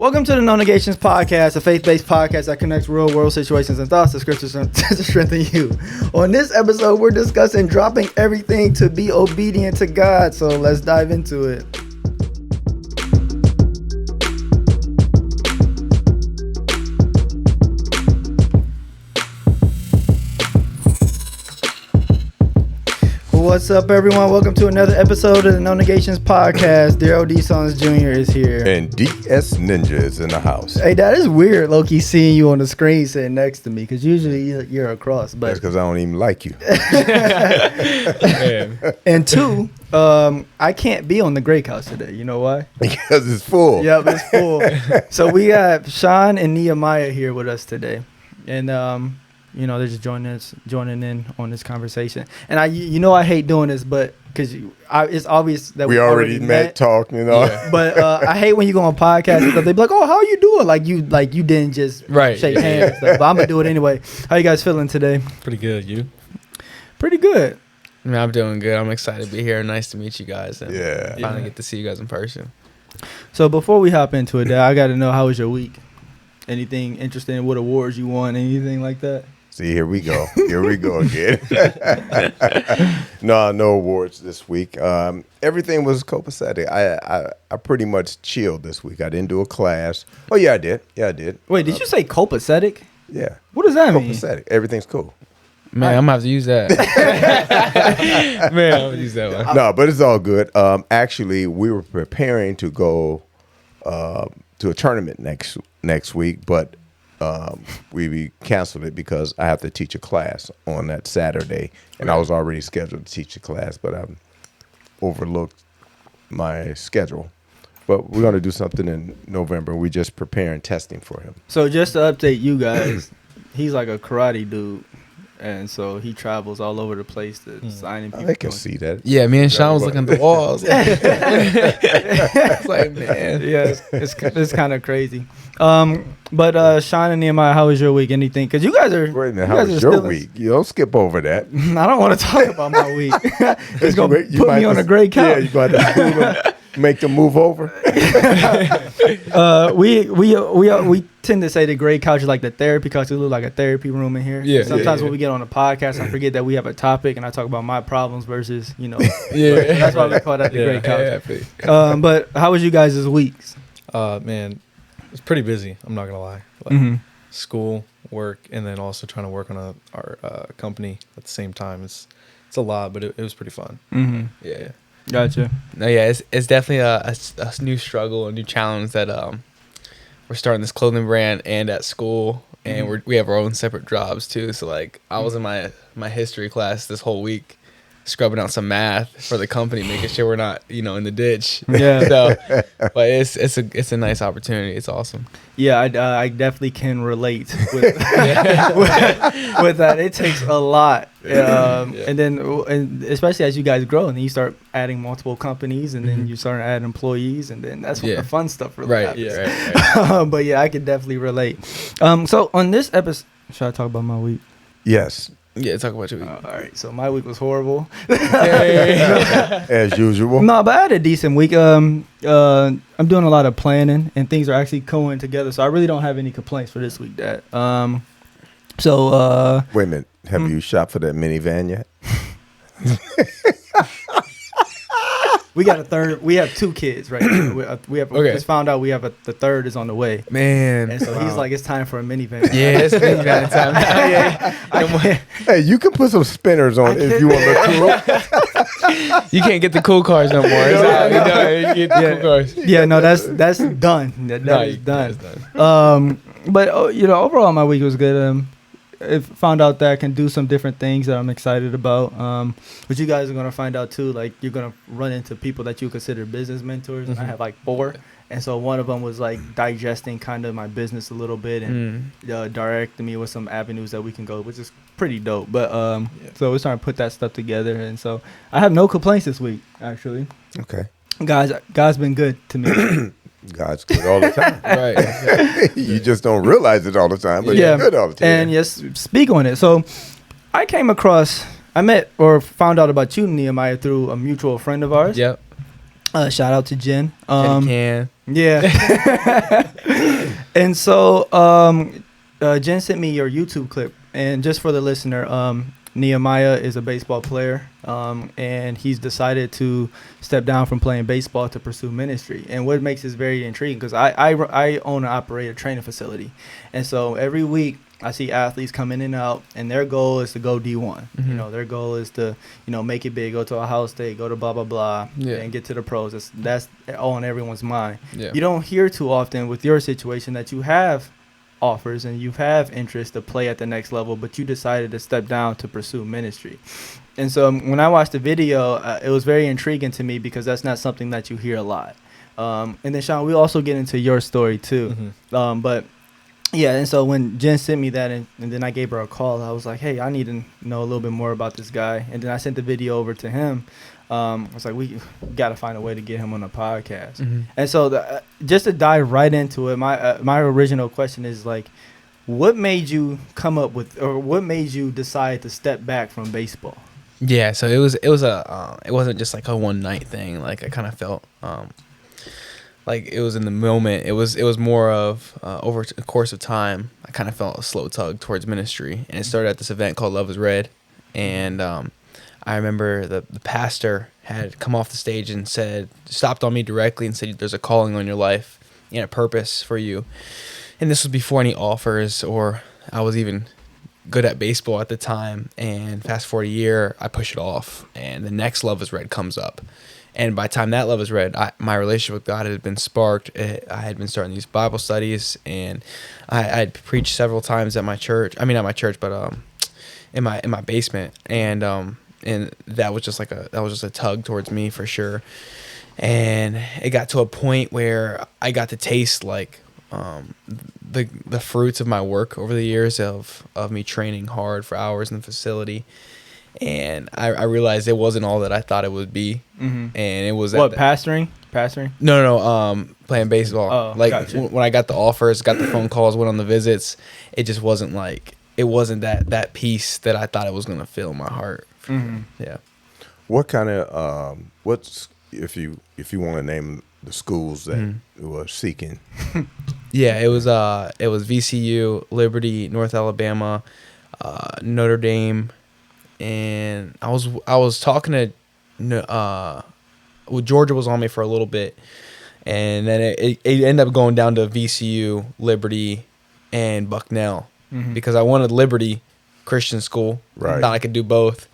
Welcome to the No Negations Podcast, a faith-based podcast that connects real-world situations and thoughts to scriptures to strengthen you. On this episode, we're discussing dropping everything to be obedient to God. So let's dive into it. What's up, everyone? Welcome to another episode of the No Negations Podcast. Daryl D. Sons Jr. is here. And DS Ninja is in the house. Hey, that is weird, Loki, seeing you on the screen sitting next to me, because usually you're across. But that's because I don't even like you. And two, I can't be on the Grey Couch today. You know why? Because it's full. Yep, it's full. So we got Sean and Nehemiah here with us today. And you know, they're just joining in on this conversation. And I hate doing this, but because it's obvious that we already met, talking, you know. Yeah. But I hate when you go on podcasts because they be like, "Oh, how you doing?" Like you didn't just shake hands. And stuff. But I'm gonna do it anyway. How you guys feeling today? Pretty good. You? Pretty good. I mean, I'm doing good. I'm excited to be here. Nice to meet you guys. And yeah. Finally get to see you guys in person. So before we hop into it, Dad, I got to know, how was your week? Anything interesting? What awards you won? Anything like that? See, here we go. Here we go again. No awards this week. Everything was copacetic. I pretty much chilled this week. I didn't do a class. Oh, yeah, I did. Wait, did you say copacetic? Yeah. What does that mean? Copacetic. Everything's cool. Man, I'm going to have to use that. Man, I'm going to use that one. No, but it's all good. Actually, we were preparing to go to a tournament next week, but we canceled it because I have to teach a class on that Saturday, and I was already scheduled to teach a class, but I overlooked my schedule. But we're going to do something in November. We're just preparing testing for him. So just to update you guys, he's like a karate dude, and so he travels all over the place to signing people. I can see that. Yeah, me and Sean was looking at the walls. It's like, man. Yeah, it's kind of crazy. But Sean and Nehemiah, how was your week? Anything? Because you guys are. Wait a minute, how was your week? You don't skip over that. I don't want to talk about my week. It's going to put me on a great couch. Yeah, you got to school them, make them move over. We tend to say the great couch is like the therapy couch. It looks like a therapy room in here. Yeah. Sometimes when we get on a podcast, I forget that we have a topic and I talk about my problems versus, Yeah. That's why we call that the great couch. But how was you guys' weeks? Man, it's pretty busy. I'm not gonna lie. Like school, work, and then also trying to work on our company at the same time. It's a lot, but it was pretty fun. Mm-hmm. Yeah. Gotcha. No, yeah, it's definitely a new struggle, a new challenge that we're starting this clothing brand and at school, and we have our own separate jobs too. So like, I was in my history class this whole week, scrubbing out some math for the company, making sure we're not in the ditch. Yeah. So, but it's a nice opportunity. It's awesome. Yeah, I definitely can relate with with that. It takes a lot, and especially as you guys grow, and then you start adding multiple companies, and then you start adding employees, and then that's when the fun stuff really happens. Right. But yeah, I can definitely relate. So on this episode, should I talk about my week? Yes. Yeah, talk about your week. All right, so my week was horrible. As usual. No, but I had a decent week. I'm doing a lot of planning, and things are actually going together. So I really don't have any complaints for this week, Dad. Wait a minute. Have you shopped for that minivan yet? We got a third. We have two kids, right? We have. Okay. Just found out we have the third is on the way. Man. And so he's like, it's time for a minivan. Yeah, it's minivan time. Hey, you can put some spinners on if you want to cool. You can't get the cool cars no more. You get the cool cars. Yeah, no, that's done. That is done. But overall, my week was good. I found out that I can do some different things that I'm excited about. But you guys are gonna find out too. Like, you're gonna run into people that you consider business mentors. I have like 4, and so one of them was like digesting kind of my business a little bit and directing me with some avenues that we can go, which is pretty dope. But so we're starting to put that stuff together, and so I have no complaints this week actually. Okay. God's been good to me. God's good all the time. Right. You just don't realize it all the time, but He's good all the time. And yes, speak on it. So I met or found out about you, Nehemiah, through a mutual friend of ours. Yep. Shout out to Jen. Can. Yeah. And so Jen sent me your YouTube clip. And just for the listener, Nehemiah is a baseball player, and he's decided to step down from playing baseball to pursue ministry. And what makes this very intriguing, because I own and operate a training facility. And so every week I see athletes come in and out, and their goal is to go D1. Mm-hmm. You know, their goal is to, you know, make it big, go to Ohio State, go to blah, blah, blah, Yeah. and get to the pros. That's all on everyone's mind. Yeah. You don't hear too often with your situation that you have offers and you have interest to play at the next level, but you decided to step down to pursue ministry. And so when I watched the video, it was very intriguing to me because that's not something that you hear a lot. And then Sean, we also get into your story too. Mm-hmm. But yeah, and so when Jen sent me that and then I gave her a call, I was like, hey, I need to know a little bit more about this guy. And then I sent the video over to him. I was like, we got to find a way to get him on a podcast. Mm-hmm. And so just to dive right into it, my original question is like, what made you come up with, or what made you decide to step back from baseball? Yeah, so it wasn't just like a one night thing. Like I kind of felt like it was in the moment. It was more of over the course of time. I kind of felt a slow tug towards ministry, and it started at this event called Love Is Red, and I remember the pastor had come off the stage and stopped on me directly and said, there's a calling on your life and a purpose for you. And this was before any offers or I was even good at baseball at the time. And fast forward a year, I push it off. And the next Love Is Red comes up. And by the time that Love Is Red, my relationship with God had been sparked. I had been starting these Bible studies. And I had preached several times at my church. I mean, not my church, but in my basement. And that was just a tug towards me for sure. And it got to a point where I got to taste like the fruits of my work over the years of me training hard for hours in the facility. And I realized it wasn't all that I thought it would be. Mm-hmm. And it was pastoring? No, playing baseball. Oh, like gotcha. when I got the offers, got the phone calls, went on the visits, it just wasn't like, it wasn't that peace that I thought it was going to fill my heart. Mm-hmm. Yeah. What kind of what's if you want to name the schools that you were seeking? Yeah, it was VCU, Liberty, North Alabama, Notre Dame, and I was talking to Georgia was on me for a little bit, and then it ended up going down to VCU, Liberty, and Bucknell because I wanted Liberty Christian school. Right. Thought I could do both.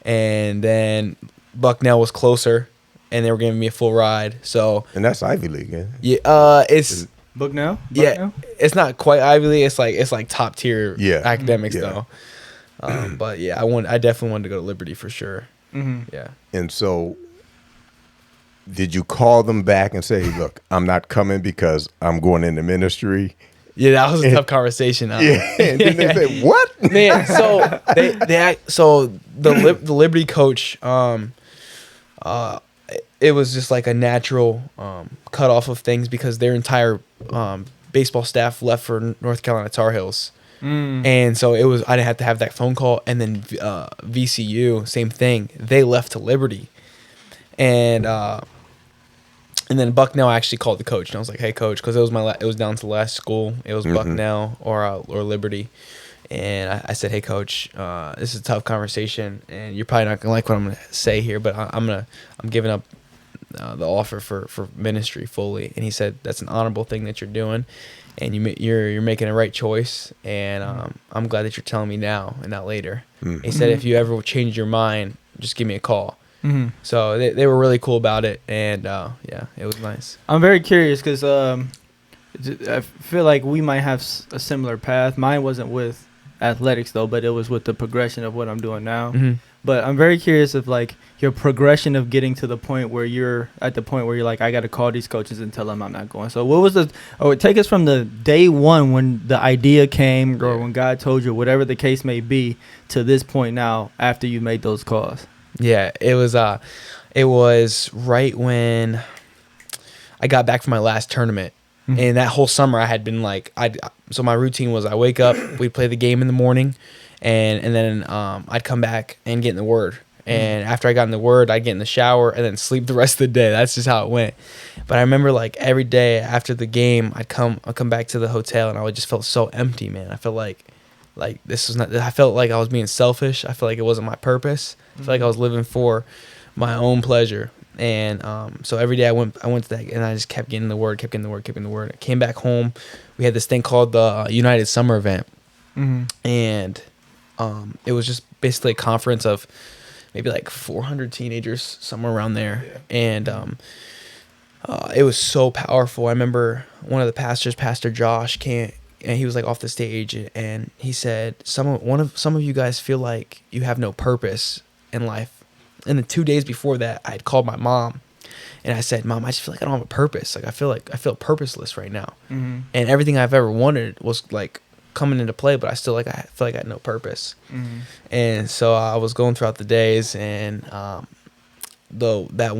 And then Bucknell was closer, and they were giving me a full ride. So And that's Ivy League, yeah. yeah, it's Bucknell? yeah, it's not quite Ivy League. It's like top tier Yeah. academics Yeah. though. But yeah, I definitely wanted to go to Liberty for sure. Mm-hmm. Yeah. And so did you call them back and say, look, I'm not coming because I'm going into ministry? Yeah, that was a tough conversation. Yeah. And then they said, what? Man, so the Liberty coach, it was just like a natural cut off of things because their entire baseball staff left for North Carolina Tar Heels. And so I didn't have to have that phone call. And then VCU, same thing. They left to Liberty. And then Bucknell actually called the coach, and I was like, "Hey, coach," because it was down to the last school. It was Bucknell or Liberty, and I said, "Hey, coach, this is a tough conversation, and you're probably not gonna like what I'm gonna say here, but I'm giving up the offer for ministry fully." And he said, "That's an honorable thing that you're doing, and you're making a right choice, and I'm glad that you're telling me now and not later." He said, "If you ever change your mind, just give me a call." Mm-hmm. So they were really cool about it, and yeah, it was nice. I'm very curious because I feel like we might have a similar path. Mine wasn't with athletics though, but it was with the progression of what I'm doing now. Mm-hmm. But I'm very curious of like your progression of getting to the point where you're like, I got to call these coaches and tell them I'm not going. So what was take us from the day one when the idea came or when God told you, whatever the case may be, to this point now after you made those calls. Yeah, it was right when I got back from my last tournament. Mm-hmm. And that whole summer I had been like, so my routine was I wake up, we'd play the game in the morning, and then I'd come back and get in the Word And after I got in the Word, I'd get in the shower and then sleep the rest of the day. That's just how it went. But I remember like every day after the game, I'd come back to the hotel and I would just felt so empty, man. I felt like this was not. I felt like I was being selfish. I felt like it wasn't my purpose. I felt like I was living for my own pleasure. And so every day I went to that, and I just kept getting the Word. I came back home. We had this thing called the United Summer Event, and it was just basically a conference of maybe like 400 teenagers, somewhere around there. Yeah. And it was so powerful. I remember one of the pastors, Pastor Josh, came, and he was like off the stage, and he said, some of you guys feel like you have no purpose in life. And then 2 days before that, I had called my mom, and I said, "Mom, I just feel like I don't have a purpose. Like I feel purposeless right now, and everything I've ever wanted was like coming into play, but I feel like I had no purpose." And so I was going throughout the days, and that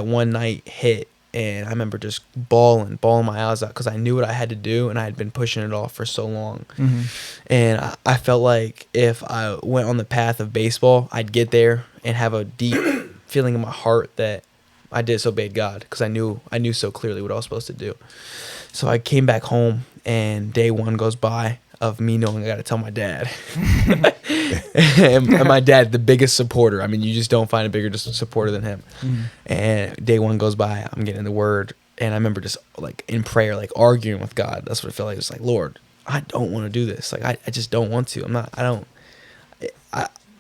one night hit, and I remember just bawling my eyes out because I knew what I had to do, and I had been pushing it off for so long. And I felt like if I went on the path of baseball, I'd get there and have a deep feeling in my heart that I disobeyed God, because I knew so clearly what I was supposed to do. So I came back home, and day one goes by of me knowing I got to tell my dad. and my dad, the biggest supporter. I mean, you just don't find a bigger supporter than him. And day one goes by, I'm getting the Word, and I remember just like in prayer, like arguing with God. That's what it felt like. It was like, Lord, I don't want to do this. Like I just don't want to.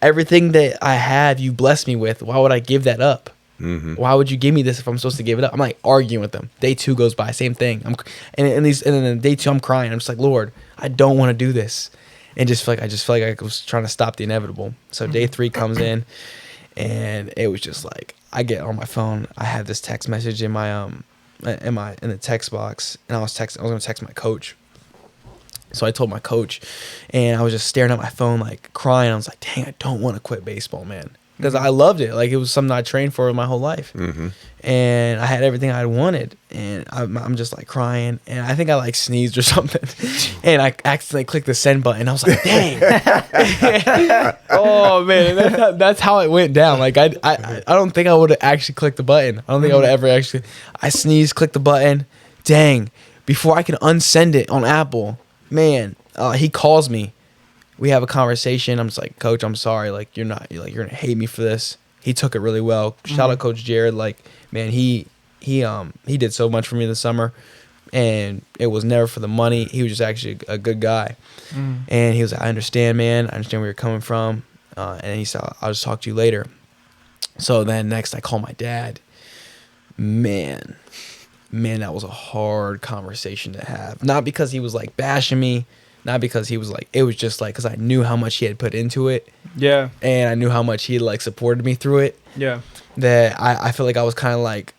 Everything that I have, you blessed me with. Why would I give that up? Why would you give me this if I'm supposed to give it up? I'm like arguing with them. Day two goes by, same thing. And then day two, I'm crying. I'm just like, Lord, I don't want to do this, and I just felt like I was trying to stop the inevitable. So day three comes in, and it was just like I get on my phone. I have this text message in my in the text box, and I was going to text my coach. So I told my coach, and I was just staring at my phone, like crying. I was like, dang, I don't want to quit baseball, man. Because I loved it. Like, it was something I trained for my whole life. And I had everything I wanted. And I'm just, like, crying. And I think I, like, sneezed or something. And I accidentally clicked the send button. I was like, dang. Oh, man. That's how it went down. Like, I don't think I would have actually clicked the button. I don't think I would have ever actually. I sneezed, clicked the button. Dang. Before I could unsend it on Apple, man, he calls me. We have a conversation. I'm just like, Coach, I'm sorry. Like, you're gonna hate me for this. He took it really well. Shout out Coach Jared. Like, man, he did so much for me this summer, and it was never for the money. He was just actually a good guy. And he was like, I understand, man. I understand where you're coming from. And he said, I'll just talk to you later. So then next I call my dad. Man, that was a hard conversation to have. Not because he was like bashing me. Not because he was like, it was just like, because I knew how much he had put into it. Yeah. And I knew how much he like supported me through it. Yeah. That I feel like I was kind of like,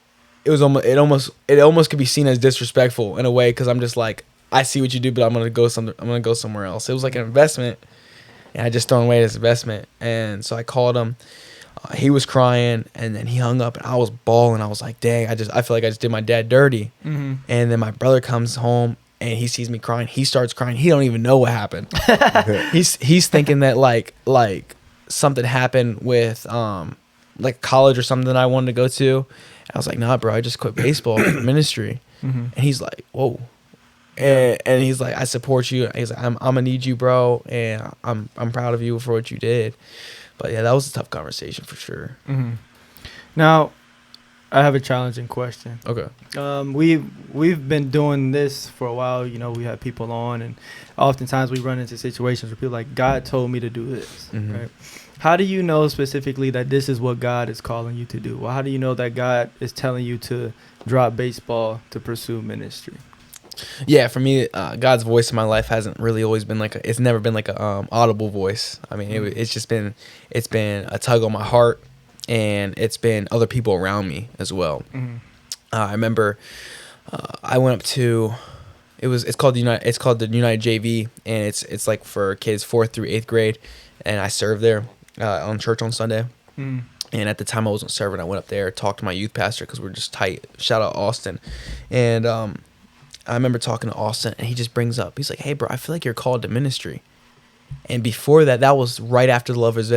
it almost could be seen as disrespectful in a way. Cause I'm just like, I see what you do, but I'm going to go somewhere else. It was like an investment, and I just thrown away this investment. And so I called him, he was crying, and then he hung up, and I was bawling. I was like, dang, I feel like I just did my dad dirty. And then my brother comes home, and he sees me crying. He starts crying. He don't even know what happened. He's thinking that like something happened with like college or something that I wanted to go to. And I was like, nah, bro, I just quit baseball ministry. And he's like, whoa. And he's like, I support you. He's like, I'm gonna need you, bro, and I'm proud of you for what you did. But yeah, that was a tough conversation for sure. Now, I have a challenging question. Okay. We've been doing this for a while. You know, we have people on, and oftentimes we run into situations where people are like, God told me to do this, right? How do you know specifically that this is what God is calling you to do? Well, how do you know that God is telling you to drop baseball to pursue ministry? Yeah, for me, God's voice in my life hasn't really always been like it's never been like a audible voice. I mean, it's been a tug on my heart. And it's been other people around me as well. I remember I went up to it's called the United JV, and it's like for kids 4th through 8th grade, and I served there on church on Sunday. And at the time I wasn't serving, I went up there, talked to my youth pastor because we're just tight. Shout out Austin, and I remember talking to Austin, and he just brings up, he's like, hey bro, I feel like you're called to ministry. And before that, that was right after the Love is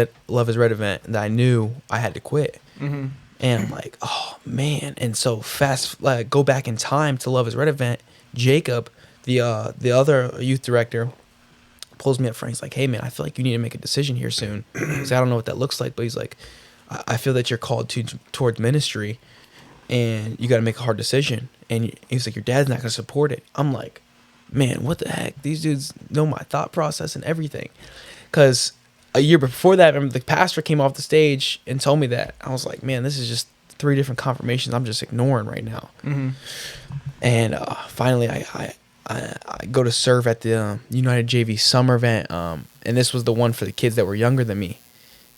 Red event that I knew I had to quit. Mm-hmm. And I'm like, oh man. And so go back in time to Love is Red event. Jacob, the other youth director, pulls me up front. He's like, hey man, I feel like you need to make a decision here soon. So I don't know what that looks like, but he's like, I feel that you're called towards ministry, and you got to make a hard decision. And he's like, your dad's not going to support it. I'm like, man, what the heck? These dudes know my thought process and everything. Because a year before that, remember, the pastor came off the stage and told me that. I was like, man, this is just 3 different confirmations I'm just ignoring right now. Mm-hmm. And finally, I go to serve at the United JV summer event, and this was the one for the kids that were younger than me.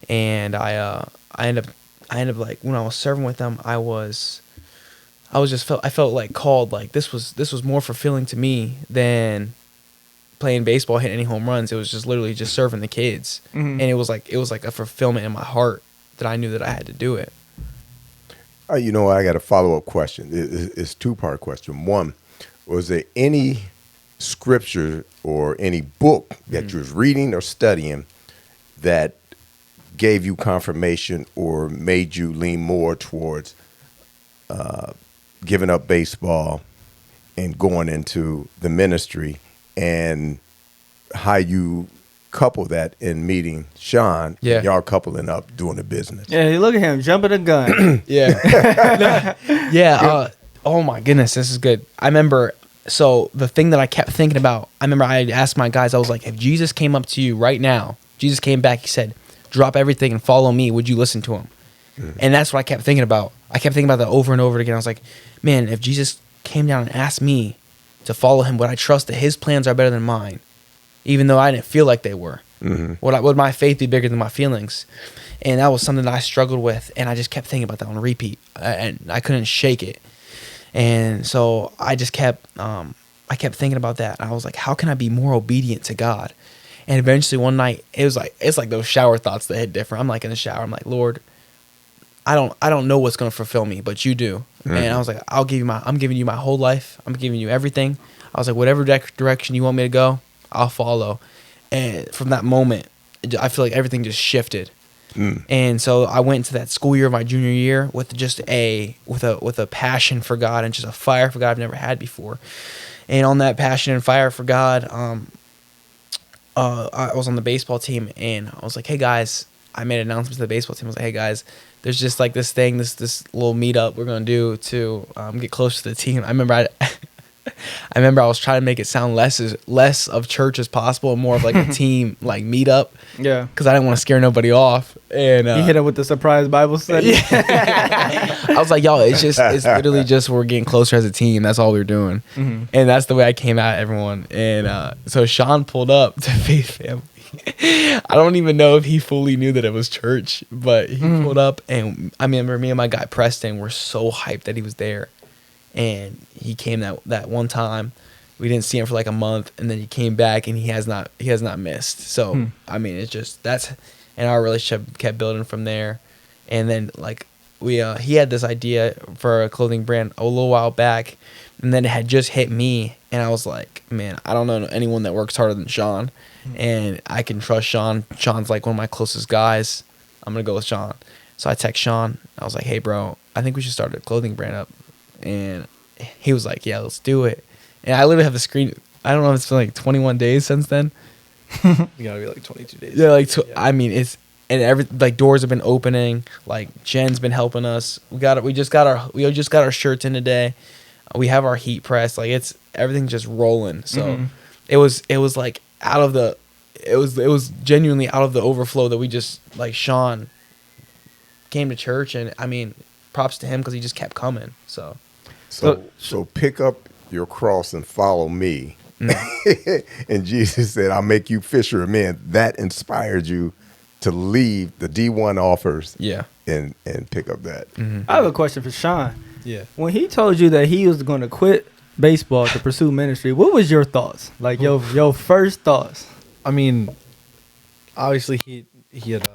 And I ended up like, when I was serving with them, I felt like called, like this was more fulfilling to me than playing baseball, hitting any home runs. It was just literally just serving the kids. Mm-hmm. And it was like a fulfillment in my heart that I knew that I had to do it. I got a follow-up question. It's 2-part question. One, was there any scripture or any book that you was reading or studying that gave you confirmation or made you lean more towards giving up baseball and going into the ministry, and how you couple that in meeting Sean? Yeah. And y'all coupling up doing the business. Yeah, look at him jumping the gun. Yeah. Yeah. Oh my goodness, this is good. I remember, so the thing that I kept thinking about, I remember I asked my guys, I was like, if Jesus came up to you right now, Jesus came back, he said, drop everything and follow me, would you listen to him? Mm-hmm. And that's what I kept thinking about. I kept thinking about that over and over again. I was like, man, if Jesus came down and asked me to follow him, would I trust that his plans are better than mine? Even though I didn't feel like they were. Mm-hmm. Would my faith be bigger than my feelings? And that was something that I struggled with, and I just kept thinking about that on repeat, and I couldn't shake it. And so I just kept thinking about that. I was like, how can I be more obedient to God? And eventually one night, it's like those shower thoughts that hit different. I'm like in the shower, I'm like, Lord, I don't know what's going to fulfill me, but you do. Mm-hmm. And I was like, I'm giving you my whole life. I'm giving you everything. I was like, whatever direction you want me to go, I'll follow. And from that moment, I feel like everything just shifted. Mm. And so I went into that school year of my junior year with just with a passion for God and just a fire for God I've never had before. And on that passion and fire for God, I was on the baseball team, and I was like, hey guys, I made an announcement to the baseball team. I was like, hey guys, there's just like this thing, this little meetup we're gonna do to get close to the team. I remember I was trying to make it sound less of church as possible and more of like a team like meetup. Yeah. Because I didn't want to scare nobody off. And you hit it with the surprise Bible study. Yeah. I was like, y'all, it's literally just we're getting closer as a team. That's all we're doing. Mm-hmm. And that's the way I came at everyone. And so Sean pulled up to Faith Family. I don't even know if he fully knew that it was church, but he pulled up, and I remember me and my guy Preston were so hyped that he was there. And he came that one time. We didn't see him for like a month, and then he came back, and he has not missed. So I mean, it's just and our relationship kept building from there. And then like he had this idea for a clothing brand a little while back, and then it had just hit me, and I was like, man, I don't know anyone that works harder than Sean, and I can trust Sean. Sean's like one of my closest guys. I'm gonna go with Sean. So I text Sean. I was like, hey bro, I think we should start a clothing brand up. And he was like, yeah, let's do it. And I literally have a screen. I don't know if it's been like 21 days since then. You gotta be like 22 days. Yeah, I mean, it's, and like doors have been opening. Like Jen's been helping us. We just got our shirts in today. We have our heat press. Like everything's just rolling. So it was like it was genuinely out of the overflow that we just, like, Sean came to church, and I mean, props to him because he just kept coming. So pick up your cross and follow me. And Jesus said, I'll make you fisher of men. That inspired you to leave the D1 offers and pick up that. Mm-hmm. I have a question for Sean. Yeah. When he told you that he was going to quit baseball to pursue ministry, what was your thoughts? Like your first thoughts? I mean, obviously he had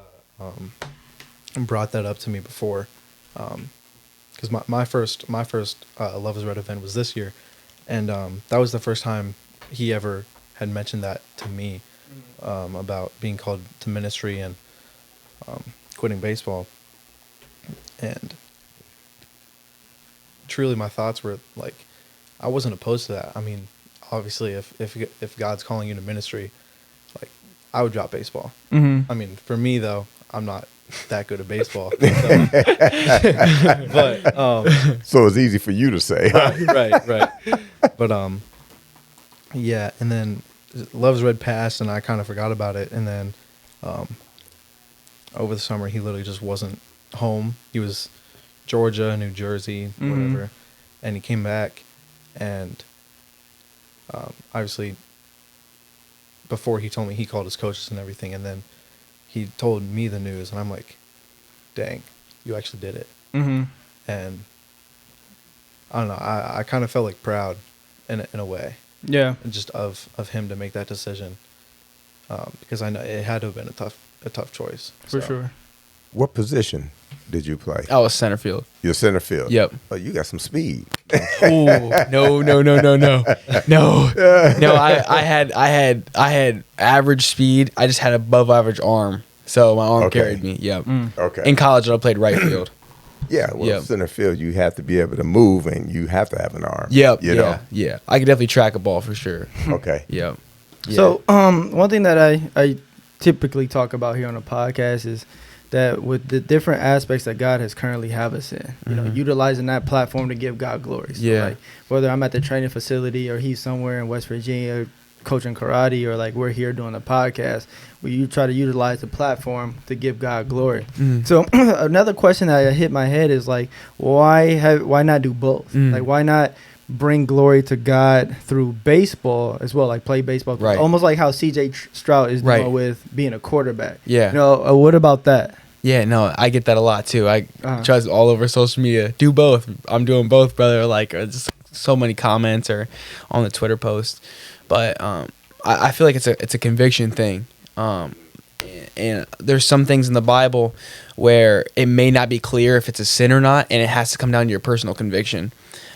brought that up to me before. Because my first Love is Red event was this year, and that was the first time he ever had mentioned that to me. about being called to ministry and quitting baseball. And truly my thoughts were like, I wasn't opposed to that. I mean, obviously if God's calling you to ministry, like I would drop baseball. Mm-hmm. I mean, for me though, I'm not that good at baseball. But So it's easy for you to say. right. But yeah, and then Love's Red passed and I kind of forgot about it, and then over the summer he literally just wasn't home. He was Georgia, New Jersey, whatever. And he came back, and obviously before he told me, he called his coaches and everything, and then he told me the news, and I'm like, dang, you actually did it. Mm-hmm. And I don't know, I kind of felt like proud in a way, Yeah. just of him to make that decision, because I know it had to have been a tough choice. For So, sure. What position did you play? I was center field. You're center field. Yep. Oh, you got some speed. Ooh, no. I had average speed. I just had above average arm, so my arm Okay. carried me. Yep. Okay. In college, I played right field. Yeah, well, Yep. center field, you have to be able to move, and you have to have an arm. Yep. You yeah. know. Yeah. I could definitely track a ball for sure. Okay. Yep. Yeah. So, one thing that I typically talk about here on the podcast is that with the different aspects that God has currently have us in, you know, utilizing that platform to give God glory. So Yeah. like whether I'm at the training facility or he's somewhere in West Virginia coaching karate, or like we're here doing a podcast, where you try to utilize the platform to give God glory. So another question that hit my head is like, why not do both? Like, why not bring glory to God through baseball as well, like play baseball, Right. almost like how CJ Stroud is doing Right. with being a quarterback. Yeah. You know, what about that? Yeah, no, I get that a lot too. I Uh-huh. tries all over social media. Do both. I'm doing both, brother. Like, just so many comments or on the Twitter post. But I feel like it's a conviction thing. And there's some things in the Bible where it may not be clear if it's a sin or not, and it has to come down to your personal conviction.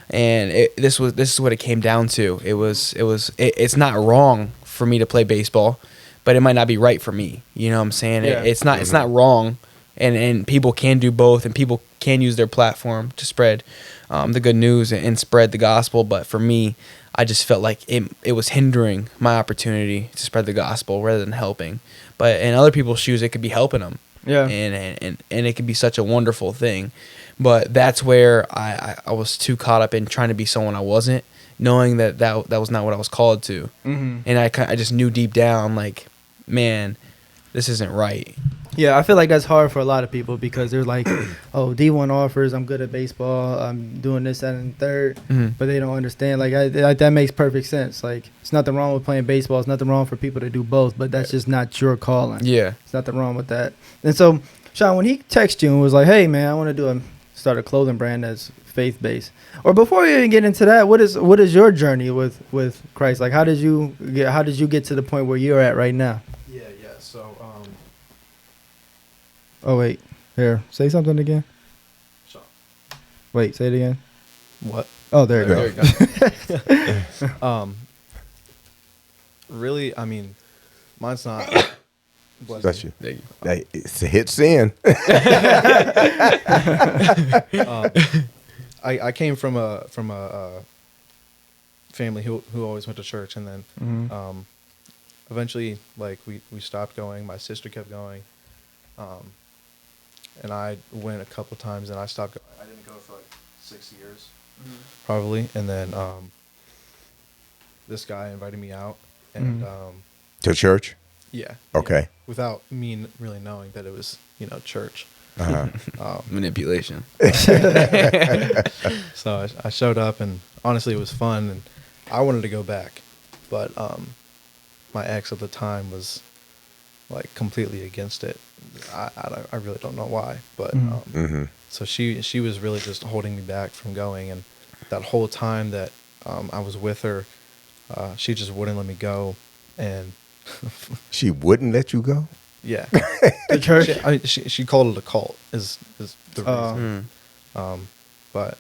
And this is what it came down to. It's not wrong for me to play baseball, but it might not be right for me. You know what I'm saying? Yeah. It's not wrong, and people can do both, and people can use their platform to spread the good news and spread the gospel. But for me, I just felt like it was hindering my opportunity to spread the gospel rather than helping. But in other people's shoes, it could be helping them. Yeah. And it could be such a wonderful thing. But that's where I was too caught up in trying to be someone I wasn't, knowing that was not what I was called to. Mm-hmm. And I just knew deep down, like, man, this isn't right. Yeah, I feel like that's hard for a lot of people because they're like, oh, D1 offers, I'm good at baseball, I'm doing this, that, and third, but they don't understand. Like, that makes perfect sense. Like, it's nothing wrong with playing baseball. It's nothing wrong for people to do both, but that's just not your calling. Yeah. It's nothing wrong with that. And so, Sean, when he texted you and was like, hey, man, I want to start a clothing brand that's faith-based. Or before we even get into that, what is your journey with Christ? Like, how did you get to the point where you're at right now? Yeah. So, Oh, wait. Here. Say something again. Sean. Wait, say it again. What? Oh, there you There go. you go. Really, I mean, mine's not. Bless you. There you go. Hey, it's a hit sin. I came from a family who always went to church, and then eventually, like, we stopped going. My sister kept going, and I went a couple times, and I stopped going. I didn't go for like 6 years, probably, and then this guy invited me out, and To church? yeah, Okay. without me really knowing that it was church. Uh-huh. Manipulation. So I showed up, and honestly, it was fun, and I wanted to go back, but my ex at the time was like completely against it. I really don't know why, but so she was really just holding me back from going, and that whole time that I was with her, she just wouldn't let me go, and She wouldn't let you go? yeah, The church? she called it a cult is the reason. But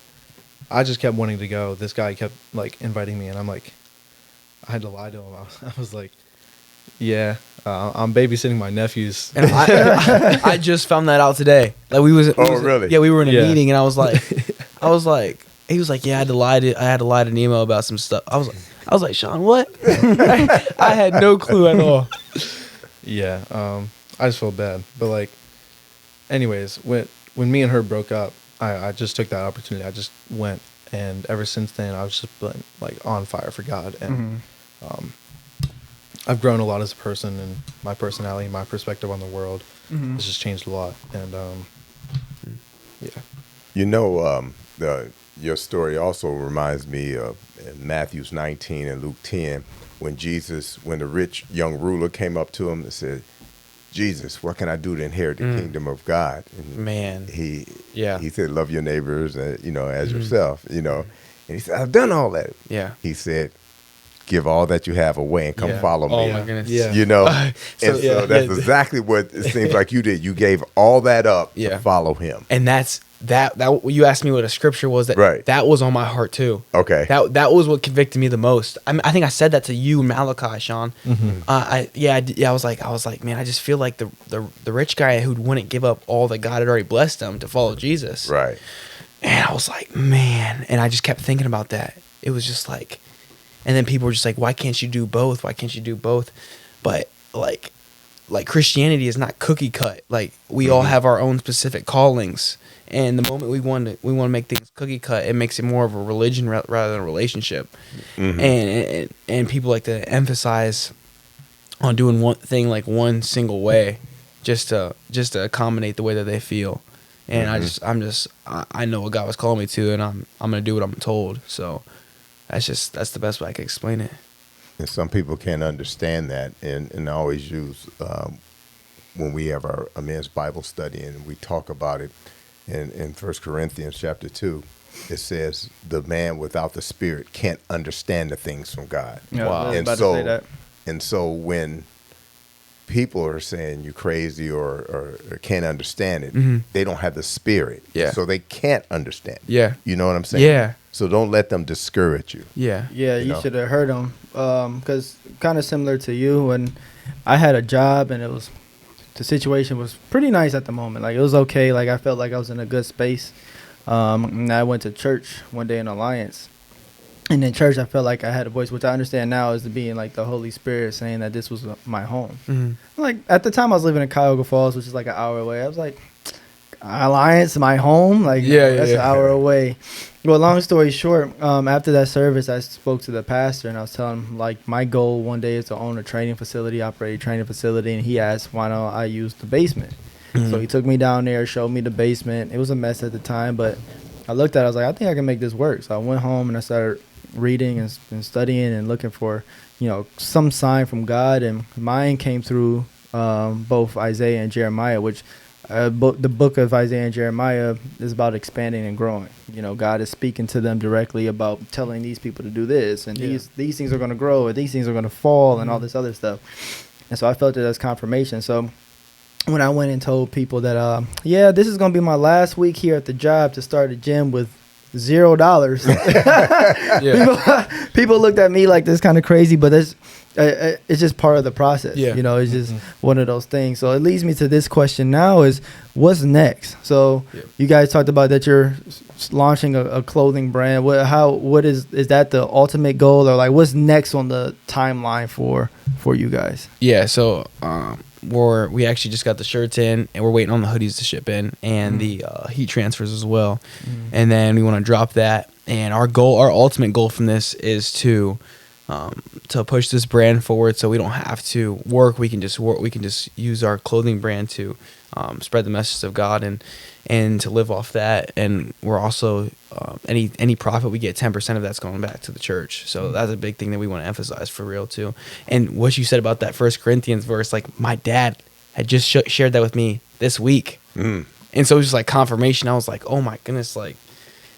I just kept wanting to go. This guy kept like inviting me, and I'm like, I had to lie to him. I was like, Yeah, I'm babysitting my nephews. And I just found that out today. Like Really? Yeah, we were in a Yeah. meeting, and I was like, he was like, yeah, I had to lie to Nemo about some stuff. I was like, Sean, what? I had no clue at all. Yeah, I just felt bad. But like, anyways, when me and her broke up, I just took that opportunity. I just went, and ever since then, I've just been like on fire for God, and I've grown a lot as a person, and my personality, my perspective on the world has just changed a lot. And yeah, You know, your story also reminds me of Matthew 19 and Luke 10, when the rich young ruler came up to him and said, Jesus, what can I do to inherit the kingdom of God? And Man. he Yeah. said, love your neighbors, as yourself, And he said, I've done all that. Yeah. He said, give all that you have away and come Yeah. follow me. Oh my goodness. Yeah. So that's exactly what it seems like you did. You gave all that up to follow him. And that's that you asked me what a scripture was, that was on my heart too. Okay. That was what convicted me the most. I think I said that to you, Malachi, Sean. I was like, man, I just feel like the rich guy who wouldn't give up all that God had already blessed him to follow Jesus. Right. And I was like, man, and I just kept thinking about that. It was just like, and then people were just like, why can't you do both? Why can't you do both? But like Christianity is not cookie cut. Like we all have our own specific callings. And the moment we want to make things cookie cut, it makes it more of a religion rather than a relationship. And people like to emphasize on doing one thing like one single way, just to accommodate the way that they feel. And I know what God was calling me to, and I'm gonna do what I'm told. So that's the best way I can explain it. And some people can't understand that, and I always use when we have our men's Bible study and we talk about it. In 1 Corinthians chapter 2, it says the man without the Spirit can't understand the things from God. Yeah, Wow. I was And about to so, say that. and so when people are saying you're crazy or can't understand it, they don't have the Spirit. Yeah. So they can't understand. Yeah. You know what I'm saying? Yeah. So don't let them discourage you. Yeah. Yeah, You you know? should have heard him. Because kind of similar to you, when I had a job and the situation was pretty nice at the moment. Like it was okay. Like I felt like I was in a good space. And I went to church one day in Alliance. And in church, I felt like I had a voice, which I understand now is being like the Holy Spirit saying that this was my home. Like at the time I was living in Cuyahoga Falls, which is like an hour away. I was like, Alliance, my home? Like, that's an hour away. Well, long story short, after that service, I spoke to the pastor and I was telling him, like, my goal one day is to own a training facility, operate a training facility. And he asked, why don't I use the basement? So he took me down there, showed me the basement. It was a mess at the time, but I looked at it, I was like, I think I can make this work. So I went home and I started reading and studying and looking for, some sign from God. And mine came through both Isaiah and Jeremiah, which the book of Isaiah and Jeremiah is about expanding and growing. God is speaking to them directly about telling these people to do this, and these things are going to grow, or these things are going to fall, and all this other stuff. And so I felt it as confirmation. So when I went and told people that, this is going to be my last week here at the job to start a gym with $0, people looked at me like this kind of crazy, but it's just part of the process. It's just one of those things. So it leads me to this question now: is what's next? So you guys talked about that you're launching a clothing brand. What is that the ultimate goal, or like what's next on the timeline for you guys? Yeah. So we actually just got the shirts in, and we're waiting on the hoodies to ship in, and the heat transfers as well. And then we want to drop that. And our ultimate goal from this is to push this brand forward, so we don't have to work. We can just use our clothing brand to spread the message of God and to live off that. And we're also any profit we get, 10% of that's going back to the church. So that's a big thing that we want to emphasize for real too. And what you said about that 1 Corinthians verse, like my dad had just shared that with me this week, and so it was just like confirmation. I was like, oh my goodness, like,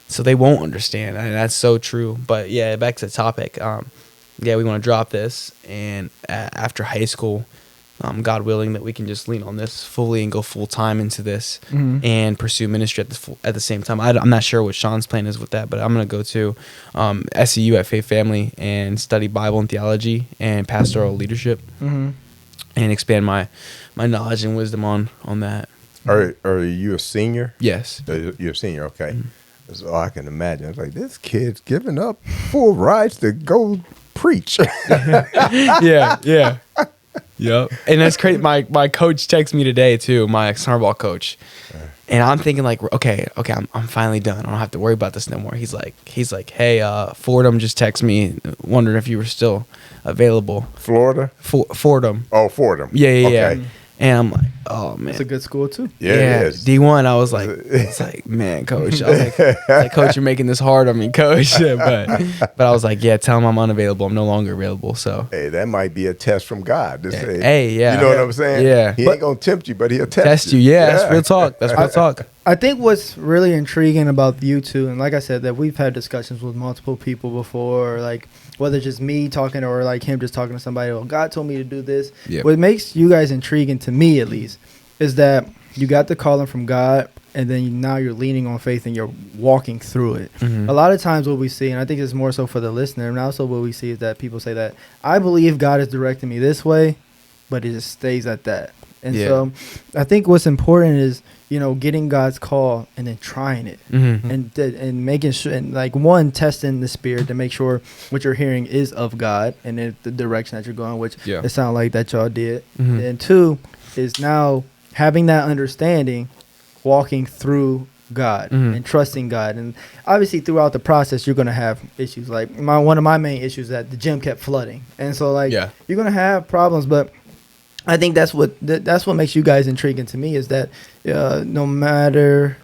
so they won't understand, and that's so true. But yeah, back to the topic. We want to drop this, and after high school, God willing, that we can just lean on this fully and go full time into this and pursue ministry at the same time. I'm not sure what Sean's plan is with that, but I'm going to go to SEU at Faith Family and study Bible and theology and pastoral leadership. and expand my knowledge and wisdom on that. Are you a senior? Yes. You're a senior, okay. So I can imagine. It's like, this kid's giving up full rides to go preach. Yeah. Yep. And that's crazy. My coach texted me today too, my summer ball coach. And I'm thinking like, okay, I'm finally done. I don't have to worry about this no more. He's like, hey, Fordham just texted me wondering if you were still available. Florida? Fordham. Oh, Fordham. Yeah. Okay. And I'm like, oh man, It's a good school too. Yeah, it is. D1. I was like, it's like, man, coach. I was like, coach, you're making this hard on me, coach. but I was like, yeah, tell him I'm unavailable. I'm no longer available. So Hey, that might be a test from God. To say, hey, yeah. You know what I'm saying? Yeah. He ain't going to tempt you, but he'll test you. Yeah, that's real talk. That's real talk. I think what's really intriguing about you two, and like I said, that we've had discussions with multiple people before, like whether it's just me talking or like him just talking to somebody, oh, God told me to do this. Yeah. What makes you guys intriguing to me, at least, is that you got the calling from God, and then now you're leaning on faith and you're walking through it. Mhm. A lot of times what we see, and I think it's more so for the listener, and also what we see is that people say that, I believe God is directing me this way, but it just stays at that. And Yeah. so I think what's important is, getting God's call and then trying it Mm-hmm. and making sure, and like one, testing the spirit to make sure what you're hearing is of God and in the direction that you're going, which Yeah. it sounded like that y'all did. Mhm. And two is now having that understanding, walking through God Mhm. and trusting God. And obviously throughout the process, you're going to have issues. Like one of my main issues is that the gym kept flooding. And so like, Yeah. you're going to have problems, but I think that's what makes you guys intriguing to me, is that no matter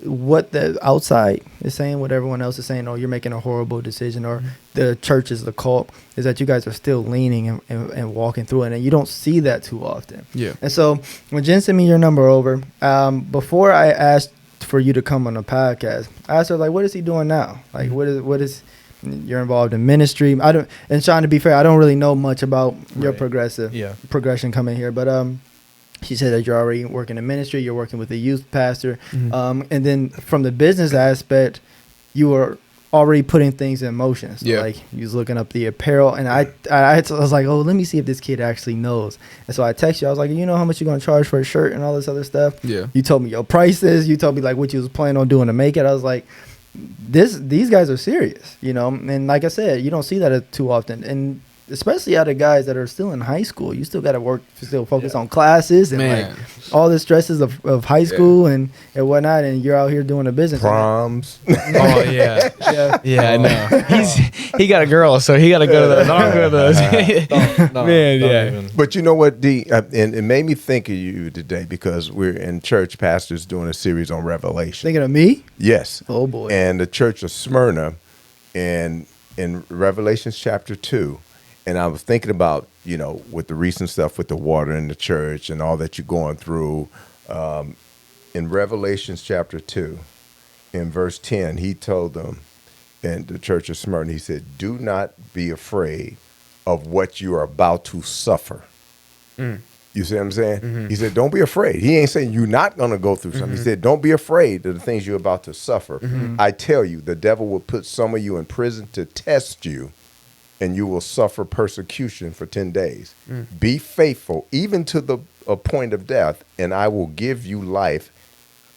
what the outside is saying, what everyone else is saying, or you're making a horrible decision, or the church is the cult, is that you guys are still leaning and walking through it, and you don't see that too often. Yeah. And so when Jen sent me your number over, before I asked for you to come on the podcast, I asked her, like, what is he doing now? Like, what is you're involved in ministry? And Sean, to be fair, I don't really know much about your Right. progression coming here, but she said that you're already working in ministry, you're working with a youth pastor, Mhm. and then from the business aspect, you were already putting things in motion. So Yeah. like you was looking up the apparel, and I was like, oh, let me see if this kid actually knows. And so I texted you. I was like, you know how much you're gonna charge for a shirt and all this other stuff? Yeah. You told me your prices. You told me like what you was planning on doing to make it. I was like, these guys are serious, And like I said, you don't see that too often, and especially out of guys that are still in high school. You still got to still focus on classes and Man. like all the stresses of high school and whatnot, and you're out here doing a business. Proms. Oh yeah. Yeah. Yeah, I know. He got a girl, so he got to go to those. I don't go to those. Man, yeah. Even. But you know what, D? And it made me think of you today because we're in church, pastors doing a series on Revelation. Thinking of me? Yes. Oh boy. And the church of Smyrna, and in Revelations chapter 2, and I was thinking about, with the recent stuff with the water in the church and all that you're going through. In Revelations chapter 2, in verse 10, he told them, in the church of Smyrna, he said, do not be afraid of what you are about to suffer. You see what I'm saying? Mm-hmm. He said, don't be afraid. He ain't saying you're not going to go through something. He said, don't be afraid of the things you're about to suffer. I tell you, the devil will put some of you in prison to test you, and you will suffer persecution for 10 days. Be faithful, even to the point of death, and I will give you life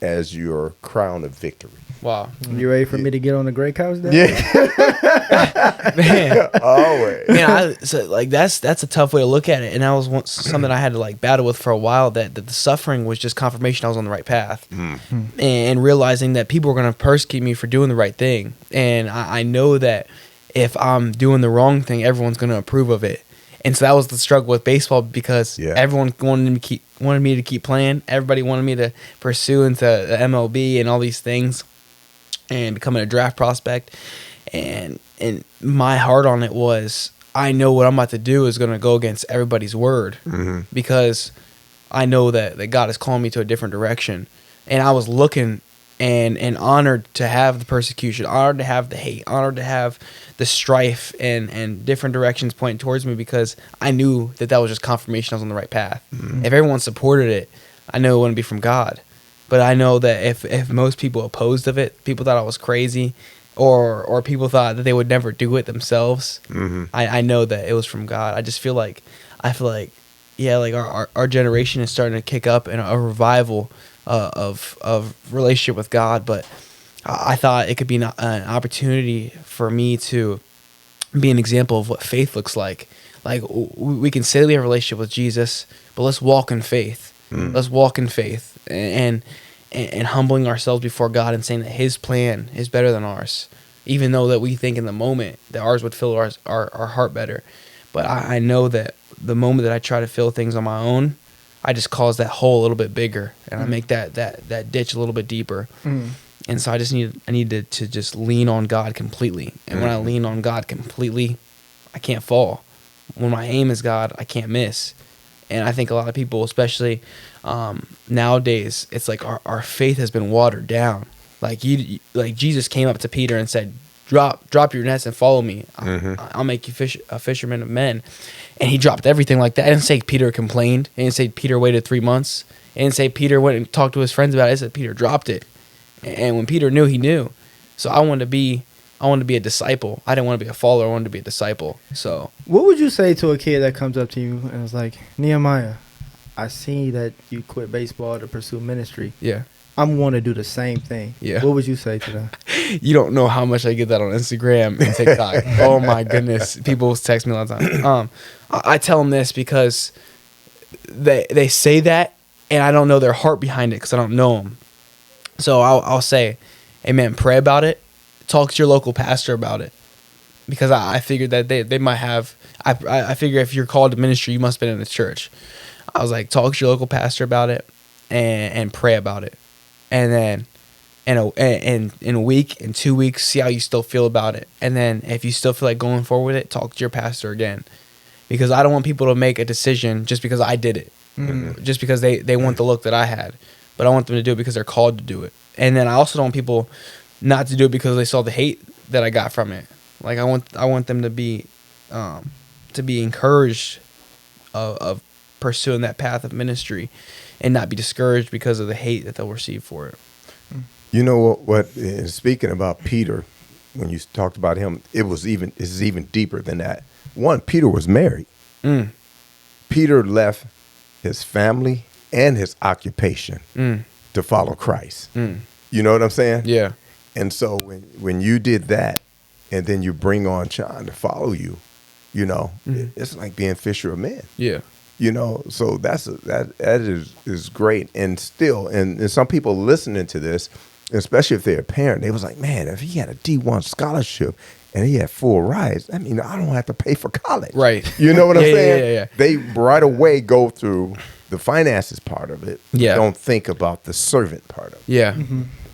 as your crown of victory. Wow. You ready for me to get on the gray couch there? Yeah. Man. Always. Man, that's a tough way to look at it, and that was something I had to like battle with for a while. That the suffering was just confirmation I was on the right path, and realizing that people were going to persecute me for doing the right thing, and I know that if I'm doing the wrong thing, everyone's going to approve of it. And so that was the struggle with baseball, because everyone wanted me to keep playing. Everybody wanted me to pursue into the MLB and all these things and becoming a draft prospect. And my heart on it was, I know what I'm about to do is going to go against everybody's word, because I know that God is calling me to a different direction. And I was looking and honored to have the persecution, honored to have the hate, honored to have the strife and different directions pointing towards me, because I knew that was just confirmation I was on the right path. If everyone supported it, I know it wouldn't be from God. But I know that if most people opposed of it, people thought I was crazy, or people thought that they would never do it themselves, I know that it was from God. I feel like like our generation is starting to kick up in a revival of relationship with God. But I thought it could be an opportunity for me to be an example of what faith looks like. Like, we can say we have a relationship with Jesus, but let's walk in faith. Let's walk in faith and humbling ourselves before God and saying that His plan is better than ours, even though that we think in the moment that ours would fill our heart better. But I know that the moment that I try to fill things on my own, I just cause that hole a little bit bigger, and I make that ditch a little bit deeper. And so I needed to just lean on God completely. And when I lean on God completely, I can't fall. When my aim is God, I can't miss. And I think a lot of people, especially nowadays, it's like our faith has been watered down. Like Jesus came up to Peter and said, "Drop your nets and follow me. I'll make you a fisherman of men." And he dropped everything like that. I didn't say Peter complained. I didn't say Peter waited 3 months. I didn't say Peter went and talked to his friends about it. I said Peter dropped it. And when Peter knew, he knew. So I wanted to be a disciple. I didn't want to be a follower. I wanted to be a disciple. So what would you say to a kid that comes up to you and is like, Nehemiah, I see that you quit baseball to pursue ministry. Yeah. I'm want to do the same thing. Yeah. What would you say to them? You don't know how much I get that on Instagram and TikTok. Oh my goodness. People text me all the time. I tell them this because they say that, and I don't know their heart behind it because I don't know them. So I'll say, hey man, pray about it. Talk to your local pastor about it. Because I figured that they might have, I figure if you're called to ministry, you must have been in the church. I was like, talk to your local pastor about it and pray about it. And then in a week, in 2 weeks, see how you still feel about it. And then if you still feel like going forward with it, talk to your pastor again. Because I don't want people to make a decision just because I did it. Just because they want the look that I had. But I want them to do it because they're called to do it. And then I also don't want people not to do it because they saw the hate that I got from it. Like I want them to be encouraged of pursuing that path of ministry and not be discouraged because of the hate that they'll receive for it. You know what speaking about Peter, when you talked about him, it's even deeper than that. One, Peter was married. Peter left his family and his occupation to follow Christ. You know what I'm saying? Yeah. And so when you did that, and then you bring on John to follow you, you know, it's like being fisher of men. Yeah. You know, so that is great. And still, and some people listening to this, especially if they're a parent, they was like, man, if he had a D1 scholarship and he had full rides, I mean, I don't have to pay for college. Right. You know what I'm saying? Yeah. They right away go through the finances part of it. Yeah. Don't think about the servant part of it. Yeah.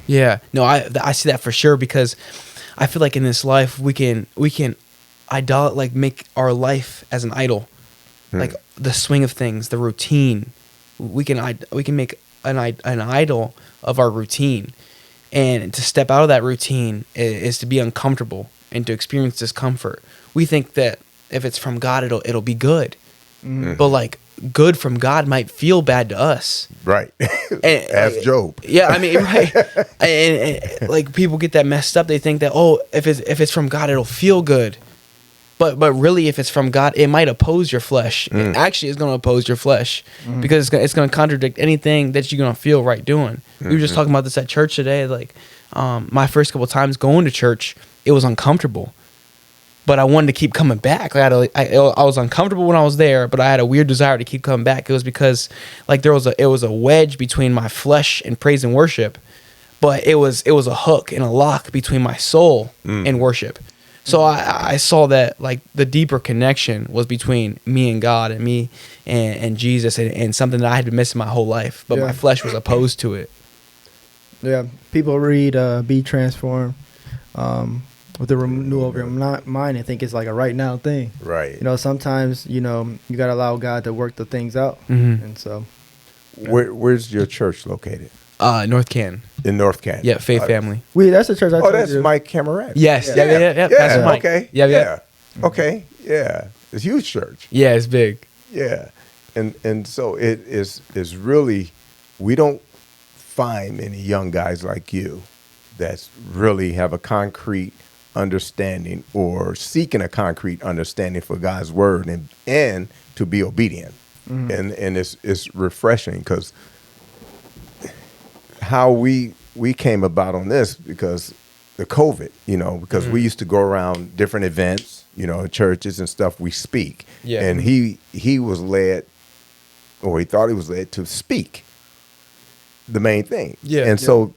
Yeah. No, I see that for sure because I feel like in this life we can make our life as an idol. Like the swing of things, the routine. We can make an idol of our routine. And to step out of that routine is to be uncomfortable and to experience discomfort. We think that if it's from God, it'll be good. But like good from God might feel bad to us. Right. Ask Job. Yeah, I mean, right. and like people get that messed up. They think that, if it's from God, it'll feel good. But really, if it's from God, it might oppose your flesh. It actually is going to oppose your flesh because it's going to contradict anything that you're going to feel right doing. We were just talking about this at church today. Like my first couple of times going to church, it was uncomfortable. But I wanted to keep coming back. I was uncomfortable when I was there, but I had a weird desire to keep coming back. It was because like it was a wedge between my flesh and praise and worship, but it was a hook and a lock between my soul and worship. So I saw that like the deeper connection was between me and God and me and Jesus and something that I had been missing my whole life, but my flesh was opposed to it. Yeah, people read "Be Transformed" with the renewal of your mind and think it's like a right now thing. Right. You know, sometimes you gotta allow God to work the things out, and so. Where's your church located? North Canton. In North Canton. Yeah, Faith Family. That's the church I told that's you. Mike Cameron. Yes. Yeah. Pastor Mike. Okay. Yeah. Okay. Yeah. It's a huge church. Yeah, it's big. Yeah. And so it is really, we don't find many young guys like you that really have a concrete understanding or seeking a concrete understanding for God's word and to be obedient. and it's refreshing because how we came about on this because the COVID, because we used to go around different events, churches and stuff. We speak, and he was led, or he thought he was led to speak. The main thing, and so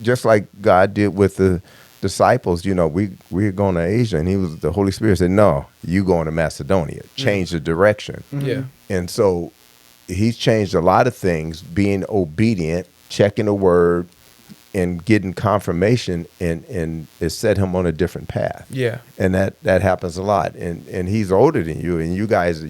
just like God did with the disciples, we're going to Asia, and the Holy Spirit said, "No, you going to Macedonia. Change the direction." Yeah. And so he's changed a lot of things, being obedient, checking the word, and getting confirmation, and it set him on a different path. Yeah. And that happens a lot. And he's older than you, and you guys,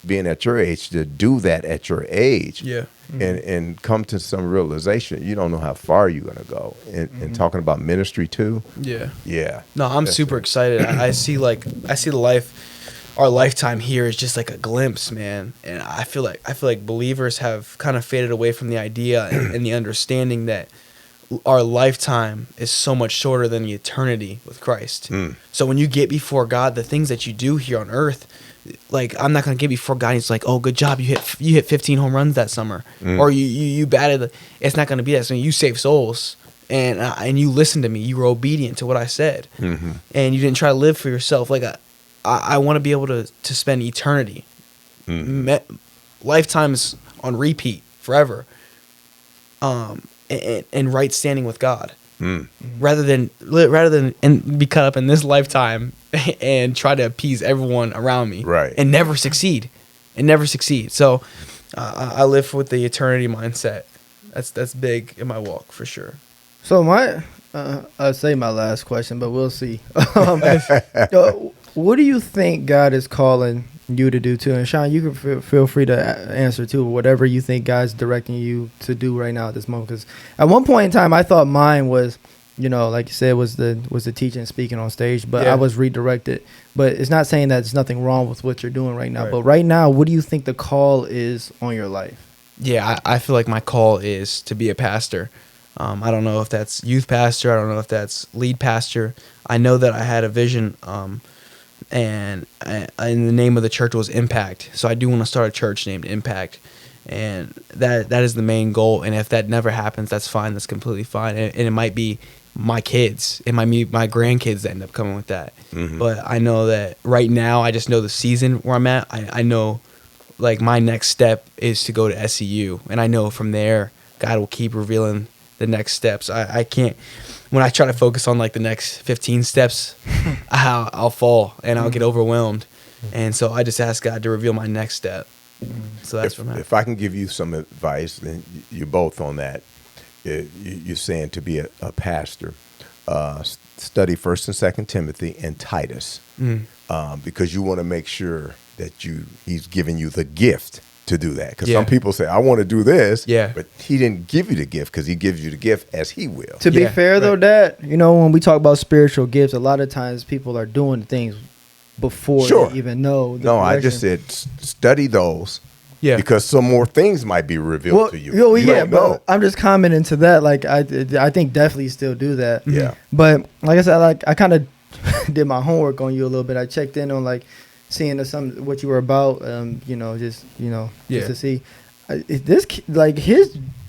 being at your age, to do that at your age. Yeah. And come to some realization, you don't know how far you're going to go. And talking about ministry too. Yeah. Yeah. No, I'm super excited. I see our lifetime here is just like a glimpse, man. And I feel like believers have kind of faded away from the idea and the understanding that our lifetime is so much shorter than the eternity with Christ. So when you get before God, the things that you do here on earth, like, I'm not going to get before God and it's like, oh, good job, you hit 15 home runs that summer, or you batted. It's not going to be that. So you save souls, and you listened to me. You were obedient to what I said, and you didn't try to live for yourself. Like, I want to be able to spend eternity, lifetimes on repeat forever, and right standing with God, rather than and be caught up in this lifetime and try to appease everyone around me, right, and never succeed. So I live with the eternity mindset. That's big in my walk for sure. So I'd say my last question, but we'll see. What do you think God is calling you to do too? And Sean, you can feel free to answer too, whatever you think God's directing you to do right now at this moment. Because at one point in time, I thought mine was, like you said, was the teaching and speaking on stage, but I was redirected. But it's not saying that there's nothing wrong with what you're doing right now. Right. But right now, what do you think the call is on your life? Yeah, I feel like my call is to be a pastor. I don't know if that's youth pastor. I don't know if that's lead pastor. I know that I had a vision, and the name of the church was Impact. So I do want to start a church named Impact, and that is the main goal. And if that never happens, that's fine. That's completely fine. And it might be my kids, it might be my grandkids that end up coming with that. But I know that right now, I just know the season where I'm at. I know, like, my next step is to go to SEU, and I know from there, God will keep revealing the next steps. I can't. When I try to focus on, like, the next 15 steps, I'll fall and I'll get overwhelmed. And so I just ask God to reveal my next step. So that's what I'm at. If I can give you some advice, then you're both on that. You're saying to be a pastor, study 1st and 2nd Timothy and Titus, because you want to make sure that he's giving you the gift to do that. Because some people say, I want to do this, but he didn't give you the gift, because he gives you the gift as he will. To be fair, though, Dad, when we talk about spiritual gifts, a lot of times people are doing things before they even know. No, I just said study those. Yeah, because some more things might be revealed to you. But I'm just commenting to that. Like, I think definitely still do that. Yeah. But like I said, I kind of did my homework on you a little bit. I checked in on, like, seeing what you were about, just to see.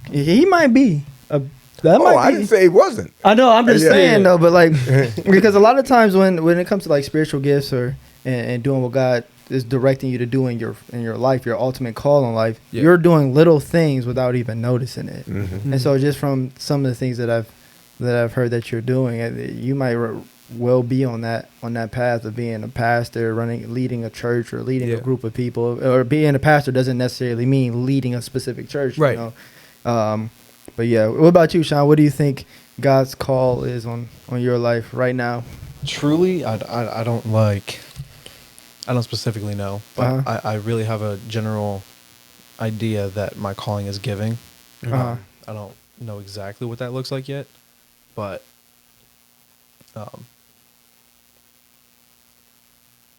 He might be a. I didn't say he wasn't. I know. I'm just saying though, but like, because a lot of times when it comes to, like, spiritual gifts and doing what God is directing you to do in your life, your ultimate call in life, you're doing little things without even noticing it. And so just from some of the things that I've heard that you're doing, you might will be on that path of being a pastor, leading a church, or leading a group of people. Or being a pastor doesn't necessarily mean leading a specific church, right? But yeah, what about you, Sean? What do you think God's call is on your life right now? Truly, I don't specifically know, but I really have a general idea that my calling is giving. I don't know exactly what that looks like yet, but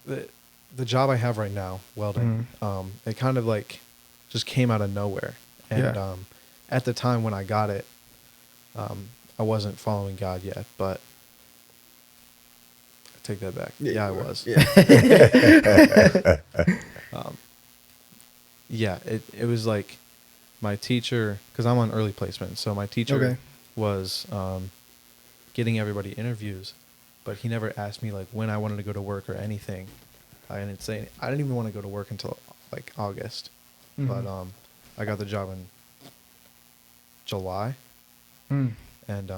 the job I have right now, welding, it kind of like just came out of nowhere. And at the time when I got it, I wasn't following God yet, but I take that back. Yeah, I was. Yeah. Yeah, it was like my teacher, because I'm on early placement, so my teacher was getting everybody interviews, but he never asked me like when I wanted to go to work or anything. I didn't even want to go to work until like August, but I got the job in July, and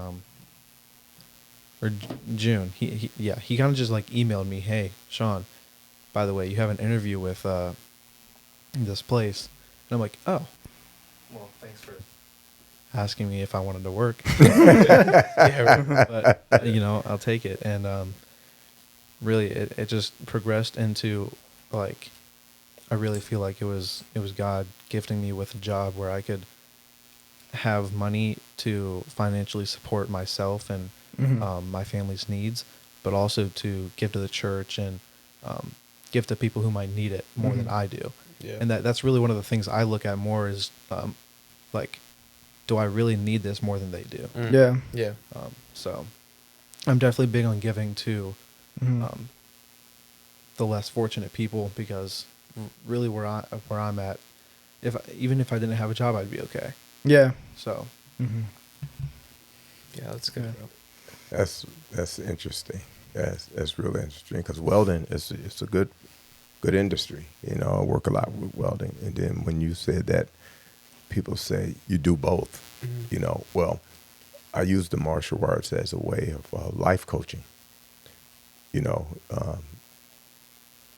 or June. He kind of just like emailed me, "Hey, Sean, by the way, you have an interview with this place," and I'm like, "Oh, well, thanks for asking me if I wanted to work." Yeah, but I'll take it. And really, it just progressed into like, I really feel like it was God gifting me with a job where I could have money to financially support myself and my family's needs, but also to give to the church and give to people who might need it more than I do. Yeah. And that's really one of the things I look at more is like, do I really need this more than they do? Yeah. Yeah. So I'm definitely big on giving to the less fortunate people, because really where I'm at, even if I didn't have a job, I'd be okay. Yeah. So yeah, that's good. That's interesting. That's really interesting, because welding it's a good industry. I work a lot with welding, and then when you said that, people say you do both. Well, I use the martial arts as a way of life coaching.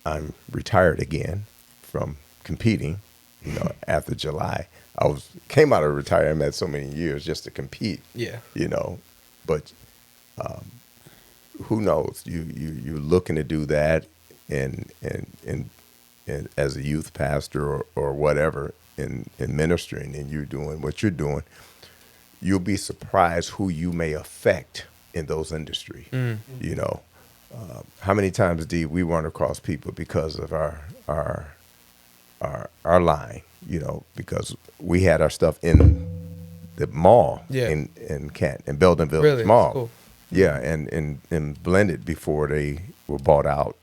I'm retired again from competing. After July, I came out of retirement so many years just to compete. Yeah. But who knows? You're looking to do that, and as a youth pastor or whatever in ministering, and you're doing what you're doing, you'll be surprised who you may affect in those industries. How many times do we run across people because of our line? Because we had our stuff in the mall in Beldenville really? Mall. Cool. Yeah, and blended before they were bought out.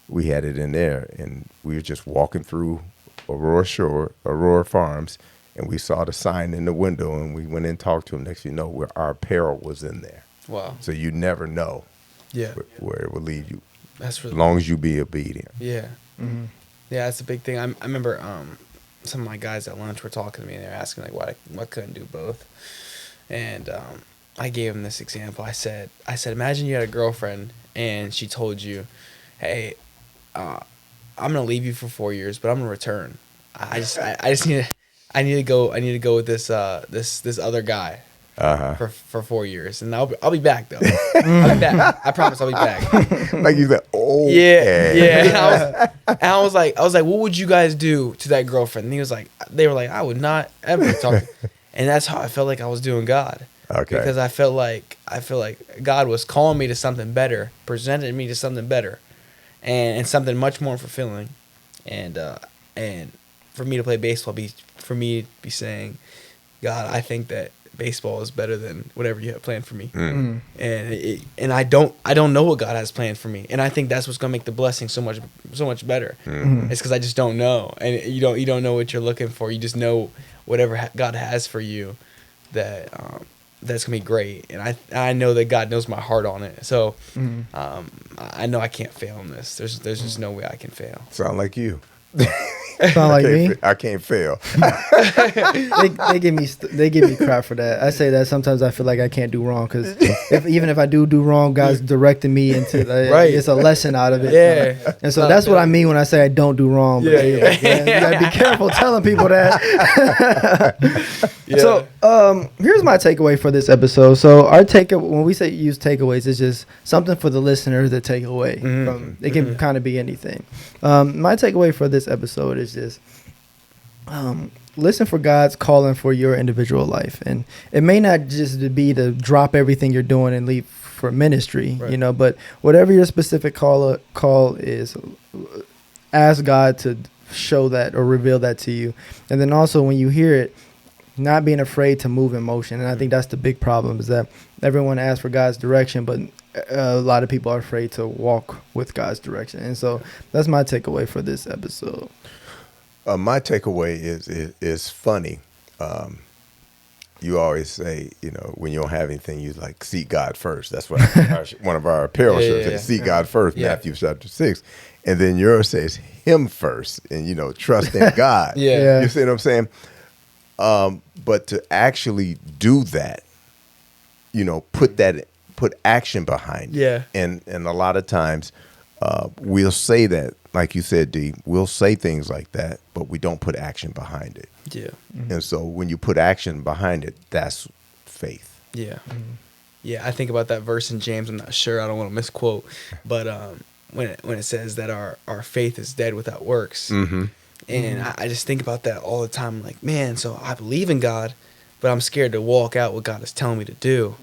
We had it in there, and we were just walking through Aurora Farms, and we saw the sign in the window, and we went in and talked to them. Next thing you know, where our apparel was in there. Wow. So you never know Yeah. where it will lead you. That's really as long as you be obedient. Yeah. Yeah, that's a big thing. I remember some of my guys at lunch were talking to me, and they were asking like why I couldn't do both. And I gave them this example. I said, imagine you had a girlfriend and she told you, "Hey, I'm gonna leave you for 4 years, but I'm gonna return. I just need to go with this other guy for 4 years, and I'll be back though. I'll be back. I promise I'll be back." Like you said, yeah. And I was like, what would you guys do to that girlfriend? And they were like, I would not ever talk. And that's how I felt like I was doing God. Okay. Because I felt like God was calling me to something better, presented me to something better, and something much more fulfilling, and for me to play baseball, for me to be saying, God, I think that baseball is better than whatever you have planned for me, and I don't know what God has planned for me, and I think that's what's gonna make the blessing so much better. It's because I just don't know, and you don't know what you're looking for. You just know whatever God has for you, that's gonna be great, and I know that God knows my heart on it. So I know I can't fail in this. There's just no way I can fail. Sound like you. Sound like me. I can't fail. They give me crap for that. I say that sometimes I feel like I can't do wrong, because even if I do wrong, God's directing me into right. It's a lesson out of it. Yeah. And so that's what I mean when I say I don't do wrong. But you gotta be careful telling people that. So here's my takeaway for this episode. So when we say use takeaways, it's just something for the listener to take away. It can kind of be anything. My takeaway for this episode is just listen for God's calling for your individual life, and it may not just be to drop everything you're doing and leave for ministry, right. But whatever your specific call is, ask God to show that or reveal that to you, and then also when you hear it, not being afraid to move in motion. And I think that's the big problem, is that everyone asks for God's direction, but a lot of people are afraid to walk with God's direction. And so that's my takeaway for this episode. My takeaway is funny. You always say, when you don't have anything, you like seek God first. That's what one of our apparel shirts says, seek God first, Matthew chapter 6. And then yours says him first and, trust in God. You see what I'm saying? But to actually do that, put action behind it. Yeah. And a lot of times we'll say that, like you said, D, we'll say things like that, but we don't put action behind it. Yeah. Mm-hmm. And so when you put action behind it, that's faith. Yeah. Mm-hmm. Yeah, I think about that verse in James. I'm not sure. I don't want to misquote. But when it says that our faith is dead without works. Mm-hmm. And I just think about that all the time. Like, man, so I believe in God, but I'm scared to walk out what God is telling me to do.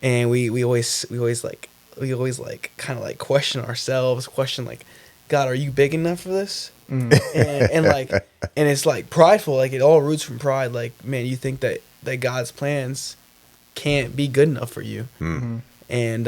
And we always kind of like question ourselves, like, God, are you big enough for this? And it's like prideful, like it all roots from pride. Like, man, you think that God's plans can't be good enough for you. Mm-hmm. And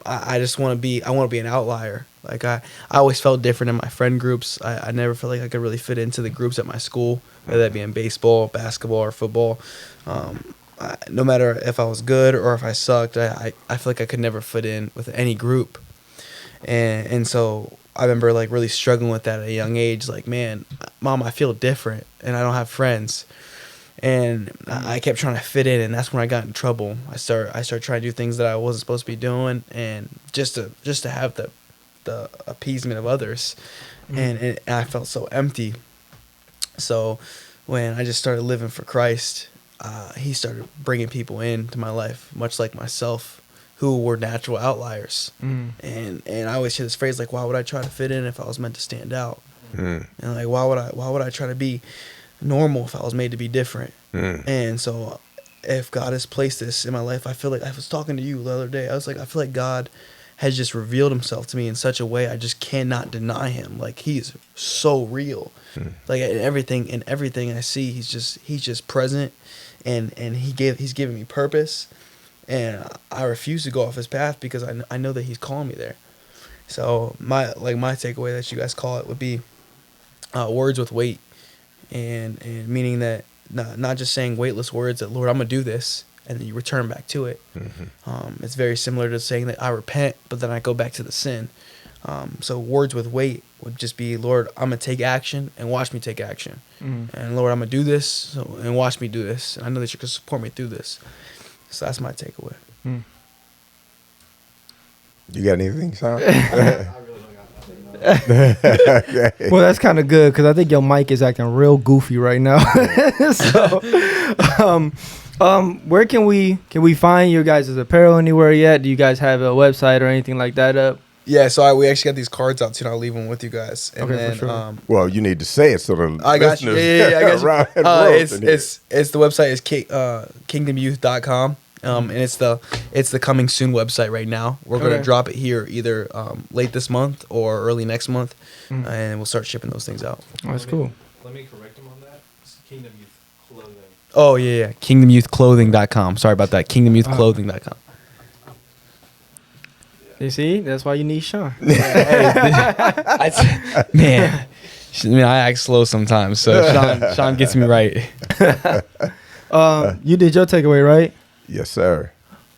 I just want to be an outlier. Like I always felt different in my friend groups. I never felt like I could really fit into the groups at my school, whether that be in baseball, basketball, or football. No matter if I was good or if I sucked, I feel like I could never fit in with any group. And so I remember like really struggling with that at a young age. Like, man, Mom, I feel different and I don't have friends. And I kept trying to fit in, and that's when I got in trouble. I started trying to do things that I wasn't supposed to be doing, and just to have the appeasement of others, and I felt so empty. So when I just started living for Christ, He started bringing people into my life, much like myself, who were natural outliers. And I always hear this phrase like, "Why would I try to fit in if I was meant to stand out?" And like, why would I try to be normal if I was made to be different? And so if God has placed this in my life, I feel like, I was talking to you the other day, I was like, I feel like God has just revealed himself to me in such a way I just cannot deny him. Like, he's so real. Like in everything I see, he's just present, and he's given me purpose, and I refuse to go off his path because I know that he's calling me there. So my takeaway that you guys call it would be words with weight. And meaning that not just saying weightless words that, Lord, I'm going to do this, and then you return back to it. It's very similar to saying that I repent, but then I go back to the sin. So words with weight would just be, Lord, I'm going to take action and watch me take action. And Lord, I'm going to do this and watch me do this. And I know that you can support me through this. So that's my takeaway. You got anything, Sean? Okay. Well, that's kind of good because I think your mic is acting real goofy right now. So, where can we find your guys' apparel anywhere yet? Do you guys have a website or anything like that up? Yeah, so we actually got these cards out too, and I'll leave them with you guys. And okay, then, for sure. Well, you need to say it so the I got you. Yeah, I got you. around the world it's the website is kingdomyouth.com. And it's the coming soon website right now. We're gonna drop it here either late this month or early next month, and we'll start shipping those things out. Oh, that's cool. Let me correct him on that. It's Kingdom Youth Clothing. Oh yeah, kingdomyouthclothing.com. Sorry about that. Kingdomyouthclothing.com. You see, that's why you need Sean. Man, I act slow sometimes, so Sean gets me right. You did your takeaway, right? Yes, sir.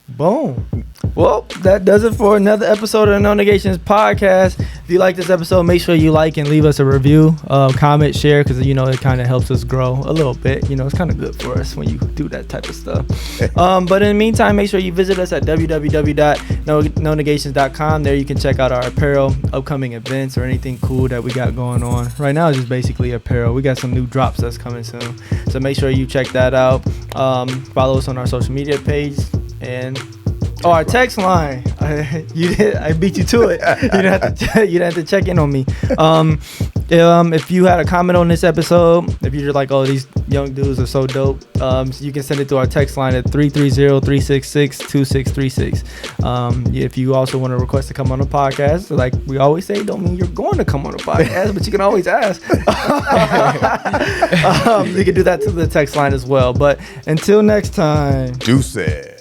Boom. Well, that does it for another episode of the No Negations podcast. If you like this episode, make sure you like and leave us a review, comment, share, because it kind of helps us grow a little bit. It's kind of good for us when you do that type of stuff. But in the meantime, make sure you visit us at www.nonegations.com. There you can check out our apparel, upcoming events, or anything cool that we got going on. Right now, it's just basically apparel. We got some new drops that's coming soon, so make sure you check that out. Follow us on our social media page. And our text line, I beat you to it. You didn't have to check in on me. If you had a comment on this episode, if you're just like, oh, these young dudes are so dope, you can send it to our text line at 330-366-2636. If you also want to request to come on the podcast, like we always say, don't mean you're going to come on the podcast, but you can always ask. You can do that to the text line as well. But until next time, Deuces.